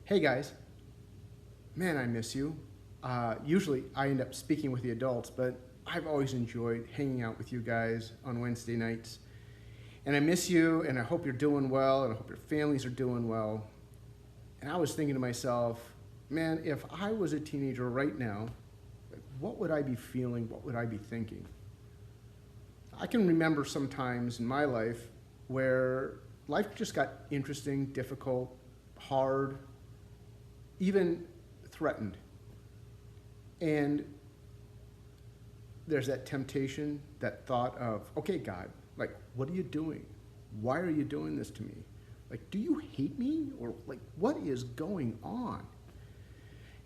Hey guys, man, I miss you. Usually I end up speaking with the adults, but I've always enjoyed hanging out with you guys on Wednesday nights. And I miss you, and I hope you're doing well, and I hope your families are doing well. And I was thinking to myself, man, if I was a teenager right now, what would I be feeling? What would I be thinking? I can remember some times in my life where life just got interesting, difficult, hard, even threatened. And there's that temptation, that thought of, okay, God, like, what are you doing? Why are you doing this to me? Like, do you hate me? Or, like, what is going on?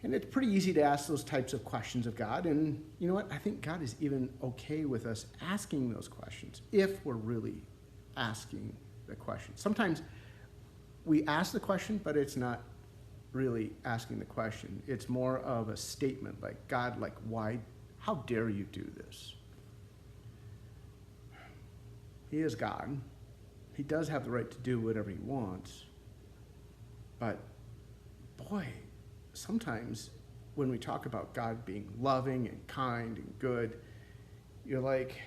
And it's pretty easy to ask those types of questions of God. And you know what? I think God is even okay with us asking those questions if we're really asking the question. Sometimes we ask the question, but it's not really asking the question. It's more of a statement like, God, like, why, how dare you do this? He is God. He does have the right to do whatever he wants. But boy, sometimes when we talk about God being loving and kind and good, you're like,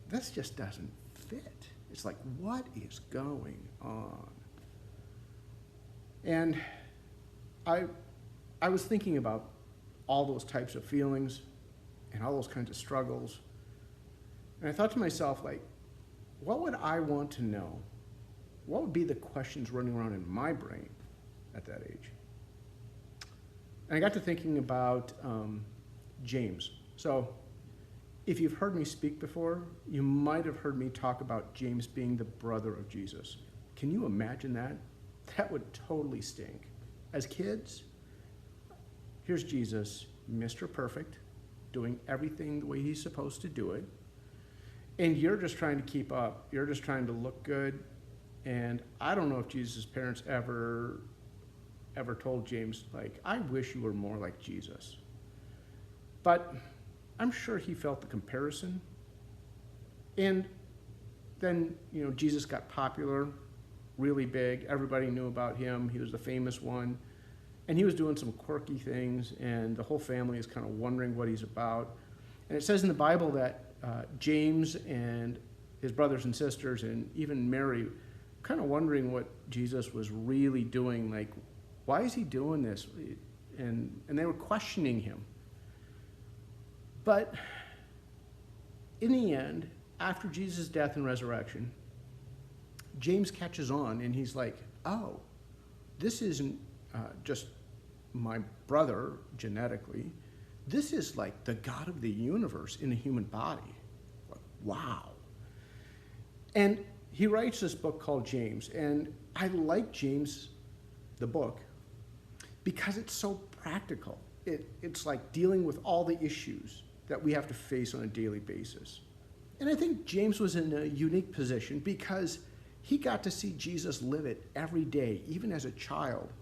this just doesn't fit. It's like, what is going on? And I was thinking about all those types of feelings and all those kinds of struggles. And I thought to myself, like, what would I want to know? What would be the questions running around in my brain at that age? And I got to thinking about James. So if you've heard me speak before, you might have heard me talk about James being the brother of Jesus. Can you imagine that? That would totally stink. As kids, here's Jesus, Mr. Perfect, doing everything the way he's supposed to do it. And you're just trying to keep up. You're just trying to look good. And I don't know if Jesus' parents ever told James, like, I wish you were more like Jesus. But I'm sure he felt the comparison. And then, you know, Jesus got popular, really big. Everybody knew about him. He was the famous one. And he was doing some quirky things, and the whole family is kind of wondering what he's about. And it says in the Bible that James and his brothers and sisters, and even Mary, kind of wondering what Jesus was really doing. Like, why is he doing this? And they were questioning him. But in the end, after Jesus' death and resurrection, James catches on, and he's like, oh, this isn't just my brother genetically. This is like the God of the universe in a human body. Like, wow. And he writes this book called James, and I like James, the book, because it's so practical. It's like dealing with all the issues that we have to face on a daily basis. And I think James was in a unique position because he got to see Jesus live it every day, even as a child.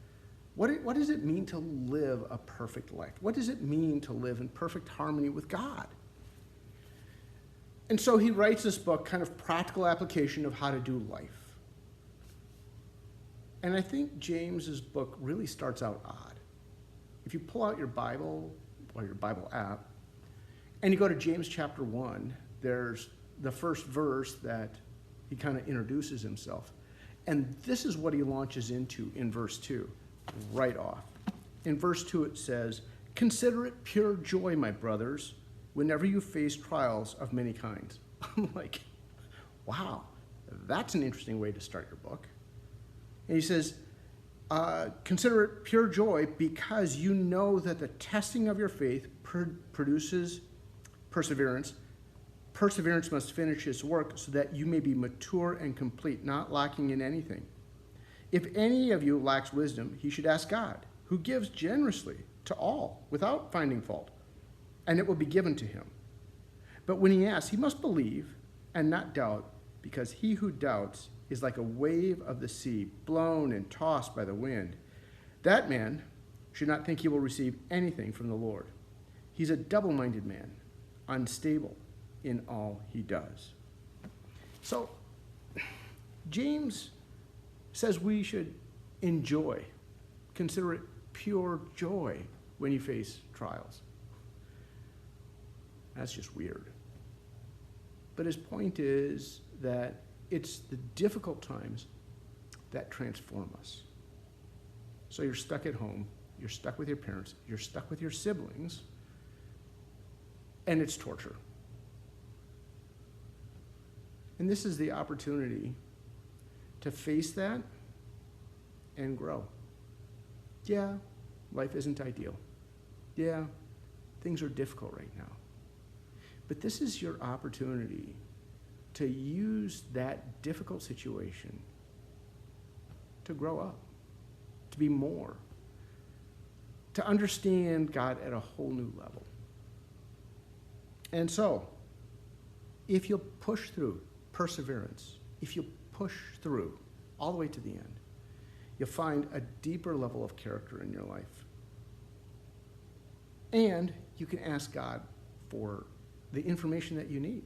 What does it mean to live a perfect life? What does it mean to live in perfect harmony with God? And so he writes this book, kind of practical application of how to do life. And I think James's book really starts out odd. If you pull out your Bible or your Bible app, and you go to James chapter 1, there's the first verse that he kind of introduces himself. And this is what he launches into in verse 2, right off. In verse 2 it says, "Consider it pure joy, my brothers, whenever you face trials of many kinds." I'm like, wow, that's an interesting way to start your book. And he says, "Consider it pure joy because you know that the testing of your faith produces perseverance. Perseverance must finish its work so that you may be mature and complete, not lacking in anything. If any of you lacks wisdom, he should ask God, who gives generously to all without finding fault, and it will be given to him. But when he asks, he must believe and not doubt, because he who doubts is like a wave of the sea, blown and tossed by the wind. That man should not think he will receive anything from the Lord. He's a double-minded man, unstable in all he does." So James says we should enjoy, consider it pure joy when you face trials. That's just weird. But his point is that it's the difficult times that transform us. So you're stuck at home, you're stuck with your parents, you're stuck with your siblings, and it's torture. And this is the opportunity to face that and grow. Yeah, life isn't ideal. Yeah, things are difficult right now. But this is your opportunity to use that difficult situation to grow up, to be more, to understand God at a whole new level. And so, if you'll push through perseverance, if you push through all the way to the end, you'll find a deeper level of character in your life. And you can ask God for the information that you need.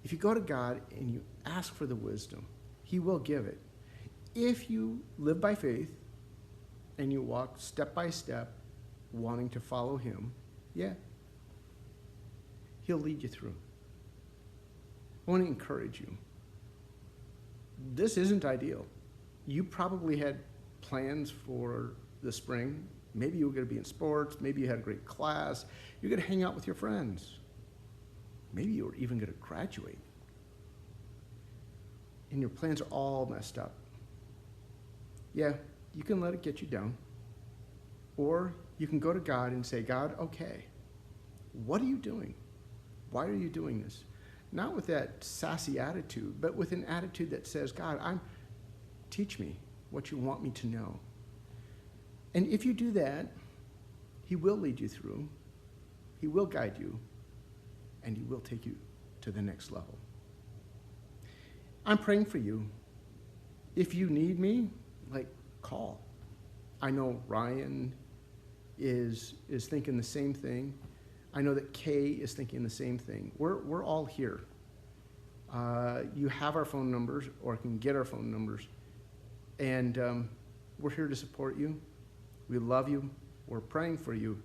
If you go to God and you ask for the wisdom, he will give it. If you live by faith and you walk step by step, wanting to follow him, yeah, he'll lead you through. I want to encourage you. This isn't ideal. You probably had plans for the spring. Maybe you were going to be in sports. Maybe you had a great class. You're going to hang out with your friends. Maybe you were even going to graduate. And your plans are all messed up. Yeah, you can let it get you down. Or you can go to God and say, God, okay, what are you doing? Why are you doing this? Not with that sassy attitude, but with an attitude that says, God, teach me what you want me to know. And if you do that, he will lead you through, he will guide you, and he will take you to the next level. I'm praying for you. If you need me, call. I know Ryan is thinking the same thing. I know that Kay is thinking the same thing. We're all here. You have our phone numbers, or can get our phone numbers. And we're here to support you. We love you. We're praying for you.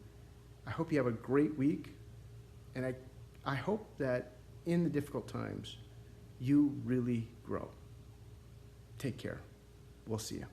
I hope you have a great week. And I hope that in the difficult times, you really grow. Take care. We'll see you.